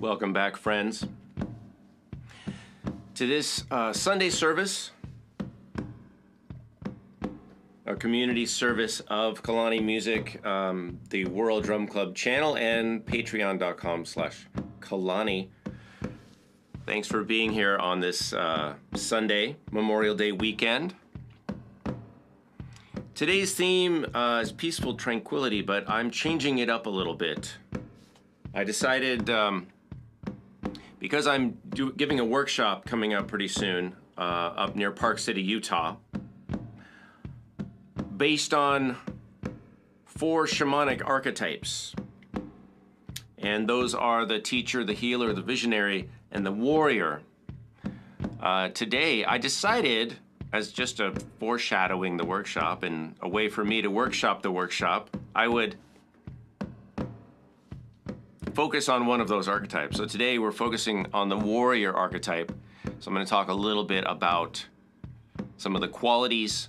Welcome back, friends, to this Sunday service, a community service of Kalani Music, the World Drum Club channel, and patreon.com/Kalani. Thanks for being here on this Sunday, Memorial Day weekend. Today's theme is peaceful tranquility, but I'm changing it up a little bit. I decided, because I'm giving a workshop coming up pretty soon up near Park City, Utah, based on 4 shamanic archetypes. And those are the teacher, the healer, the visionary, and the warrior. Today, I decided, as just a foreshadowing the workshop and a way for me to workshop the workshop, I would focus on one of those archetypes. So today we're focusing on the warrior archetype. So I'm going to talk a little bit about some of the qualities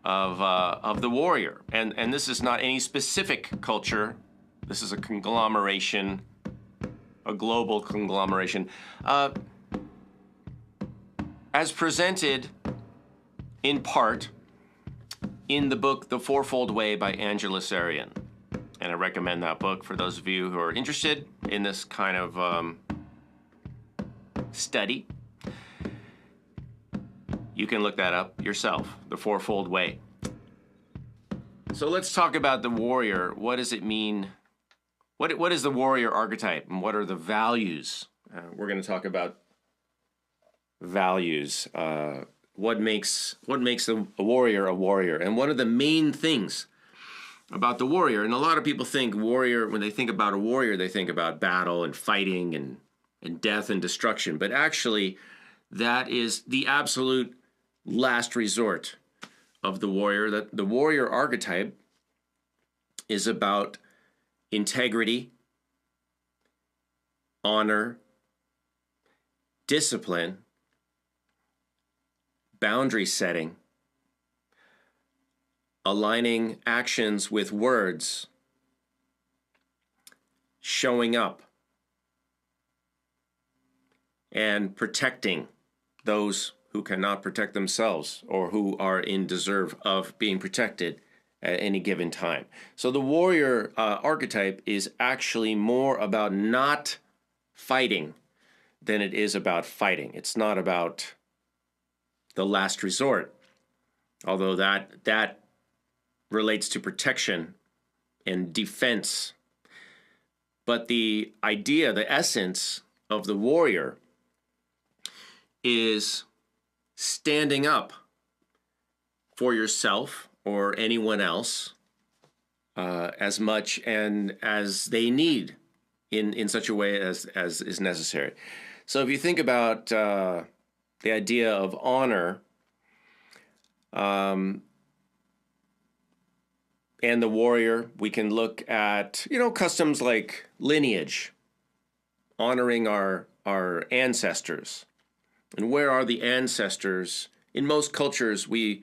of the warrior. And this is not any specific culture. This is a conglomeration, a global conglomeration. As presented in part in the book The Fourfold Way by Angela Sarian. And I recommend that book for those of you who are interested in this kind of study. You can look that up yourself, The Fourfold Way. So let's talk about the warrior. What does it mean? What is the warrior archetype, and what are the values? We're going to talk about values. What makes a warrior, and what are the main things about the warrior? And a lot of people think warrior, when they think about a warrior, they think about battle and fighting and death and destruction. But actually, that is the absolute last resort of the warrior. That the warrior archetype is about integrity, honor, discipline, boundary setting, aligning actions with words, showing up, and protecting those who cannot protect themselves or who are in deserve of being protected at any given time. So the warrior archetype is actually more about not fighting than it is about fighting. It's not about the last resort, although that relates to protection and defense. But the idea, the essence of the warrior is standing up for yourself or anyone else as much and as they need in such a way as is necessary. So if you think about the idea of honor, and the warrior, we can look at, customs like lineage, honoring our ancestors. And where are the ancestors? In most cultures, we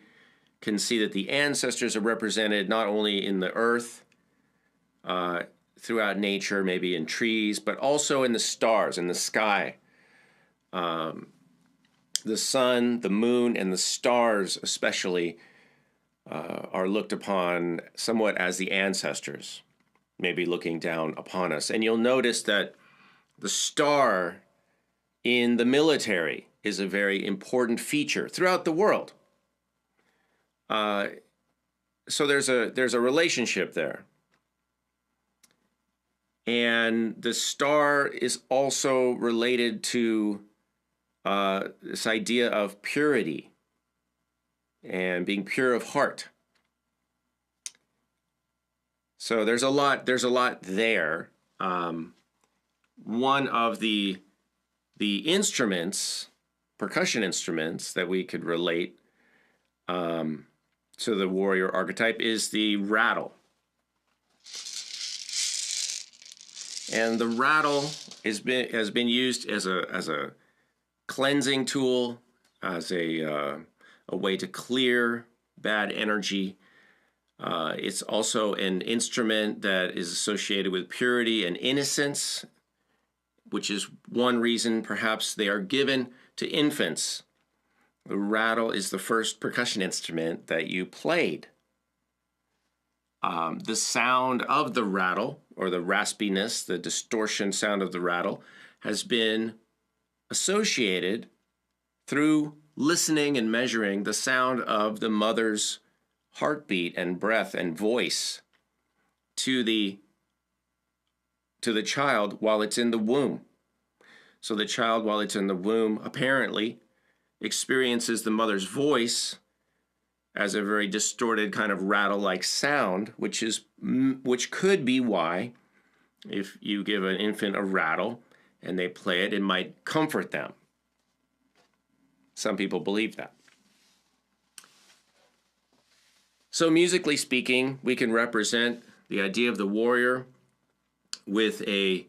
can see that the ancestors are represented not only in the earth, throughout nature, maybe in trees, but also in the stars, in the sky. The sun, the moon, and the stars especially are looked upon somewhat as the ancestors, maybe looking down upon us. And you'll notice that the star in the military is a very important feature throughout the world. So there's a relationship there. And the star is also related to this idea of purity and being pure of heart. So there's a lot there. One of the instruments, percussion instruments that we could relate to the warrior archetype is the rattle. And the rattle has been used as a cleansing tool, as a way to clear bad energy. It's also an instrument that is associated with purity and innocence, which is one reason perhaps they are given to infants. The rattle is the first percussion instrument that you played. The sound of the rattle, or the raspiness, the distortion sound of the rattle, has been associated through listening and measuring the sound of the mother's heartbeat and breath and voice to the child while it's in the womb. So the child, while it's in the womb, apparently experiences the mother's voice as a very distorted kind of rattle-like sound, which could be why, if you give an infant a rattle and they play it, it might comfort them. Some people believe that. So musically speaking, we can represent the idea of the warrior with a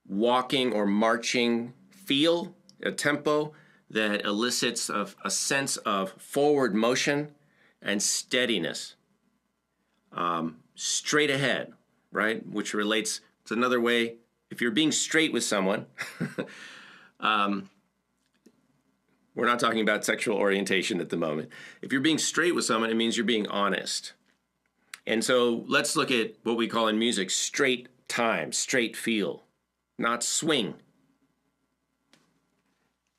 walking or marching feel, a tempo that elicits a sense of forward motion and steadiness. Straight ahead, right? Which relates to another way, if you're being straight with someone, we're not talking about sexual orientation at the moment. If you're being straight with someone, it means you're being honest. And so let's look at what we call in music straight time, straight feel, not swing.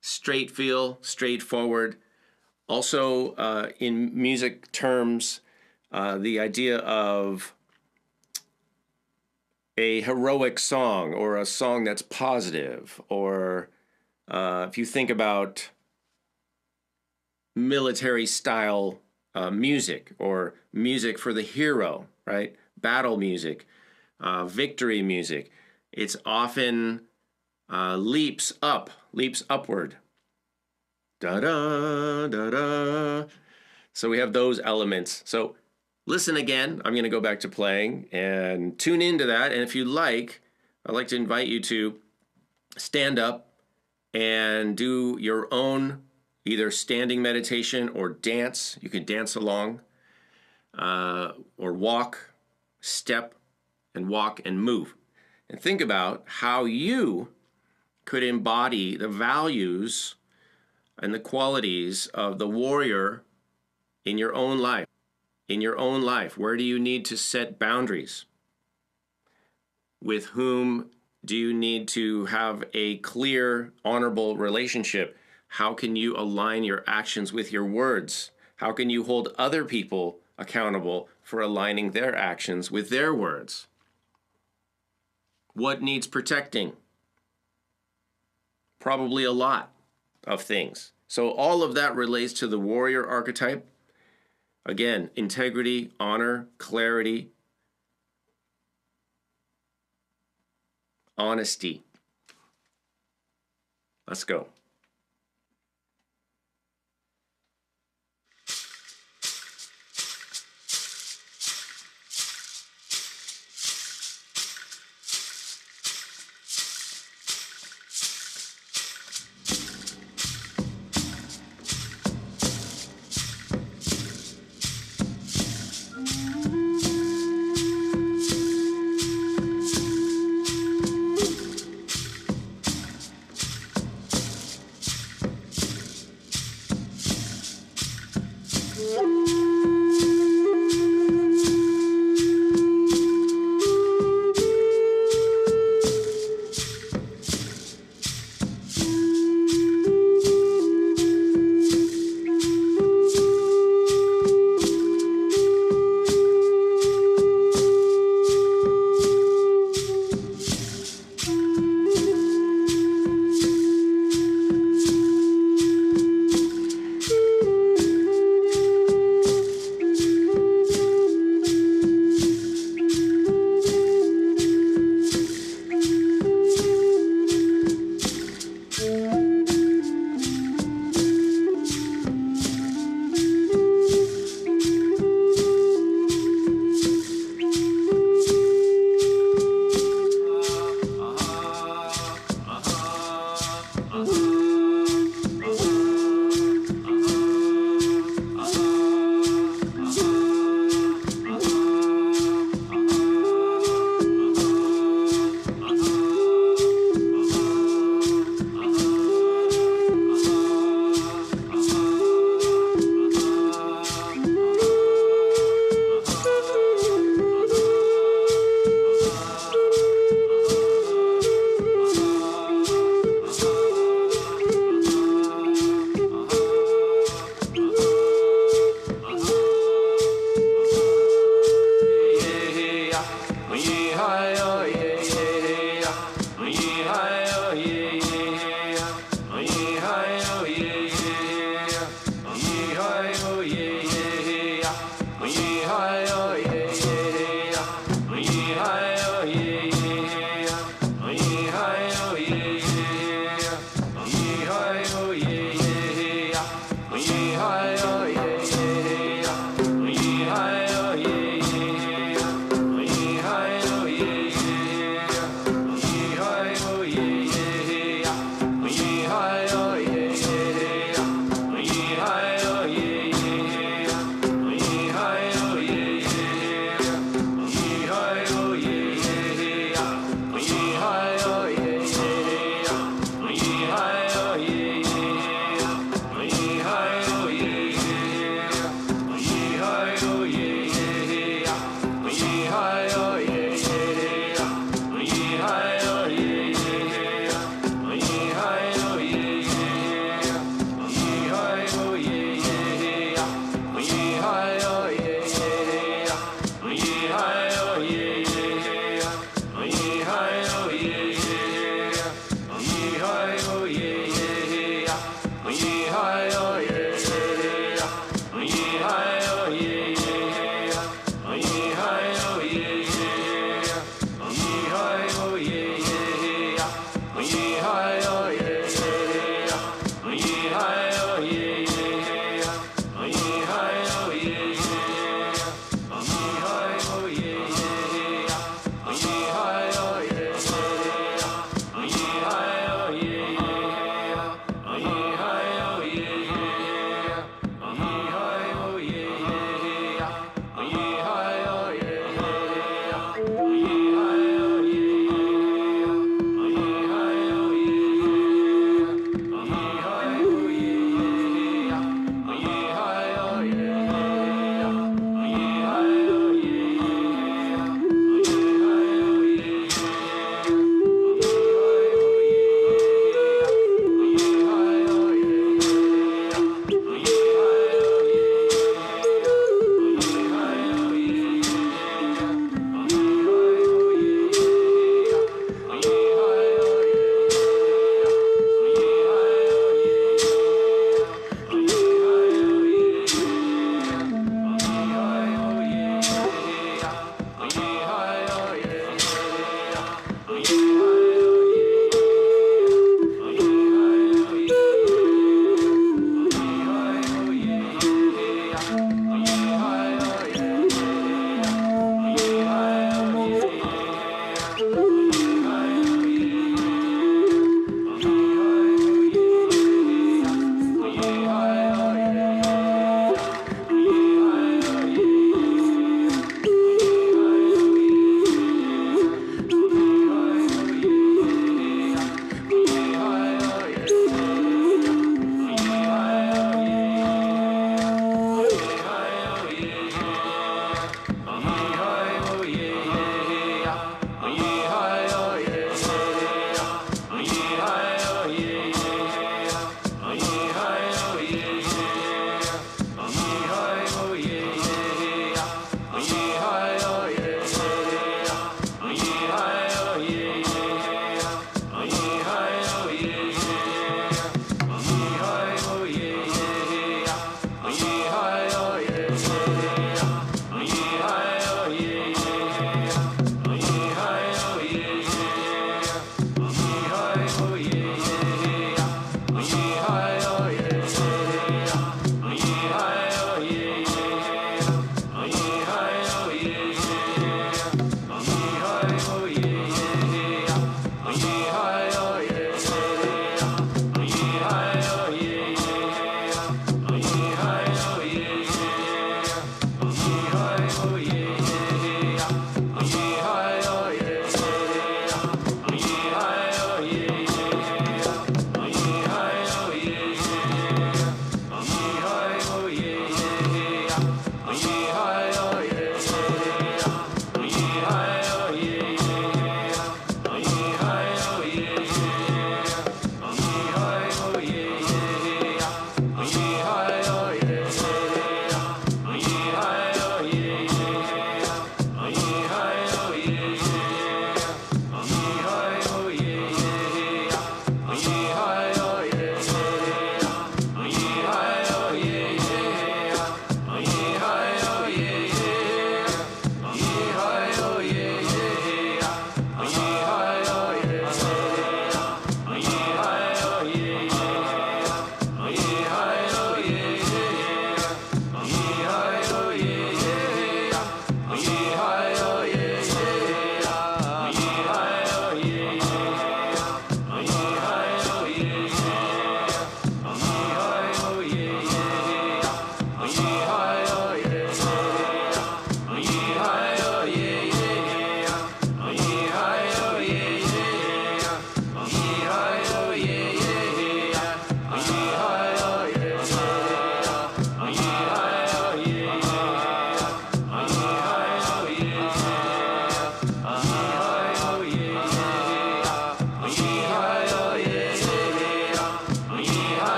Straight feel, straightforward. Also, in music terms, the idea of a heroic song or a song that's positive, or if you think about military style music or music for the hero, right? Battle music, victory music. It's often leaps upward. Da-da, da-da. So we have those elements. So listen again. I'm going to go back to playing and tune into that. And if you like, I'd like to invite you to stand up and do your own either standing meditation or dance. You can dance along or walk, step, and walk and move. And think about how you could embody the values and the qualities of the warrior in your own life. In your own life, where do you need to set boundaries? With whom do you need to have a clear, honorable relationship? How can you align your actions with your words? How can you hold other people accountable for aligning their actions with their words? What needs protecting? Probably a lot of things. So all of that relates to the warrior archetype. Again, integrity, honor, clarity, honesty. Let's go.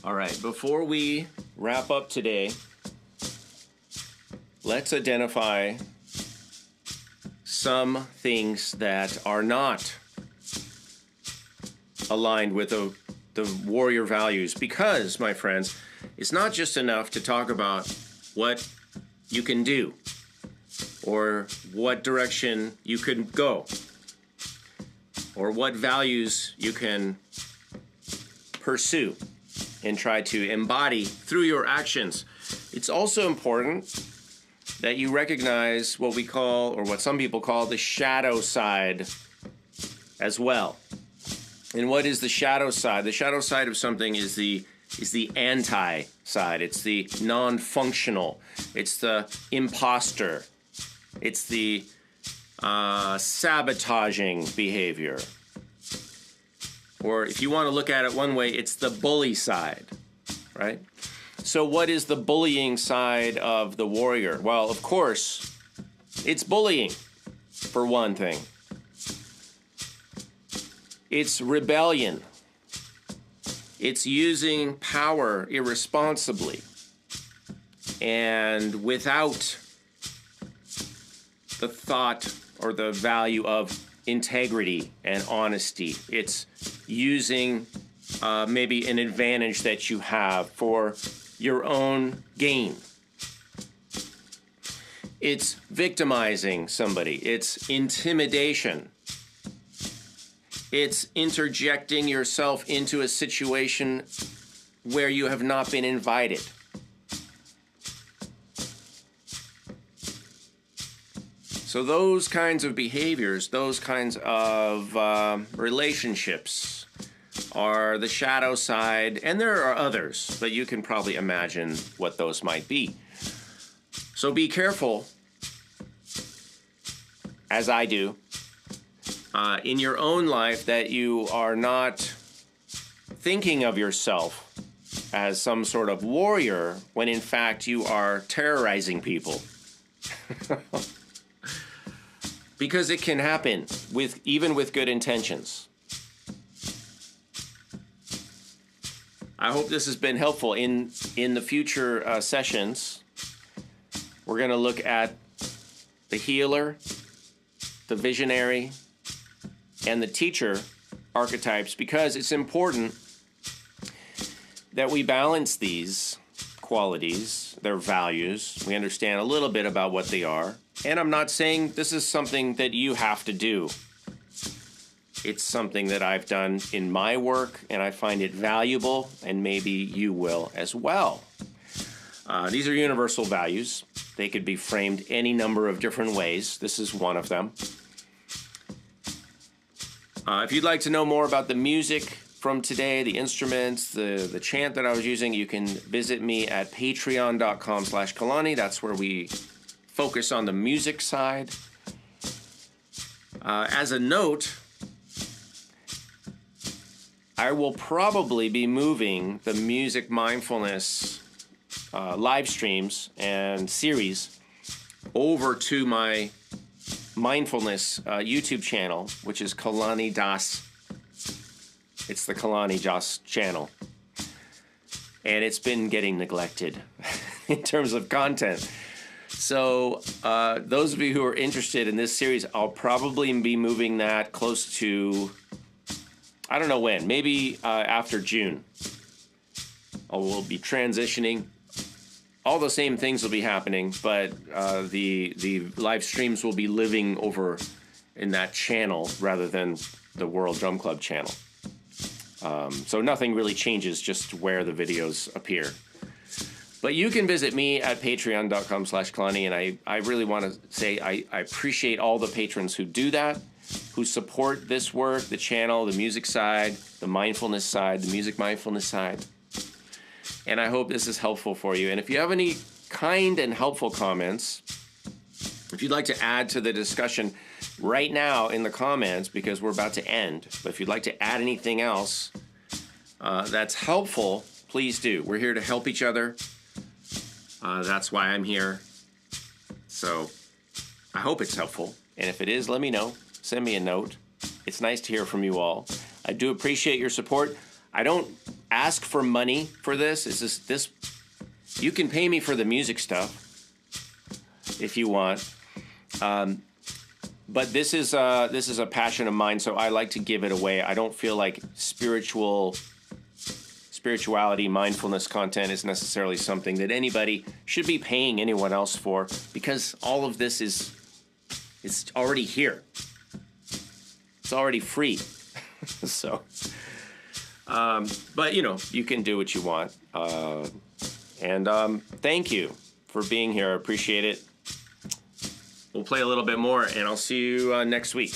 All right, before we wrap up today, let's identify some things that are not aligned with the warrior values. Because, my friends, it's not just enough to talk about what you can do or what direction you can go or what values you can pursue and try to embody through your actions. It's also important that you recognize what we call, or what some people call, the shadow side as well. And what is the shadow side? The shadow side of something is the anti side. It's the non-functional. It's the imposter. It's the sabotaging behavior. Or if you want to look at it one way, it's the bully side, right? So what is the bullying side of the warrior? Well, of course, it's bullying, for one thing. It's rebellion. It's using power irresponsibly and without the thought or the value of integrity and honesty. It's using maybe an advantage that you have for your own gain. It's victimizing somebody. It's intimidation. It's interjecting yourself into a situation where you have not been invited. So those kinds of behaviors, those kinds of relationships are the shadow side, and there are others, but you can probably imagine what those might be. So be careful, as I do, in your own life, that you are not thinking of yourself as some sort of warrior when in fact you are terrorizing people. Because it can happen even with good intentions. I hope this has been helpful. In the future sessions, we're going to look at the healer, the visionary, and the teacher archetypes, because it's important that we balance these qualities, their values. We understand a little bit about what they are. And I'm not saying this is something that you have to do. It's something that I've done in my work, and I find it valuable, and maybe you will as well. These are universal values. They could be framed any number of different ways. This is one of them. If you'd like to know more about the music from today, the instruments, the chant that I was using, you can visit me at patreon.com/Kalani. That's where we focus on the music side. As a note, I will probably be moving the music mindfulness live streams and series over to my mindfulness YouTube channel, which is Kalani Das. It's the Kalani Das channel. And it's been getting neglected in terms of content. So those of you who are interested in this series, I'll probably be moving that close to, I don't know when, maybe after June. We'll be transitioning. All the same things will be happening, but the live streams will be living over in that channel rather than the World Drum Club channel. So nothing really changes, just where the videos appear. But you can visit me at patreon.com/Kalani, and I really want to say I appreciate all the patrons who do that, who support this work, the channel, the music side, the mindfulness side, the music mindfulness side. And I hope this is helpful for you. And if you have any kind and helpful comments, if you'd like to add to the discussion right now in the comments, because we're about to end, but if you'd like to add anything else that's helpful, please do. We're here to help each other. That's why I'm here. So I hope it's helpful. And if it is, let me know. Send me a note. It's nice to hear from you all. I do appreciate your support. I don't ask for money for this. It's just this. You can pay me for the music stuff if you want. But this is a passion of mine, so I like to give it away. I don't feel like spirituality, mindfulness content is necessarily something that anybody should be paying anyone else for, because all of this it's already here. It's already free. So, but you can do what you want. And thank you for being here. I appreciate it. We'll play a little bit more, and I'll see you next week.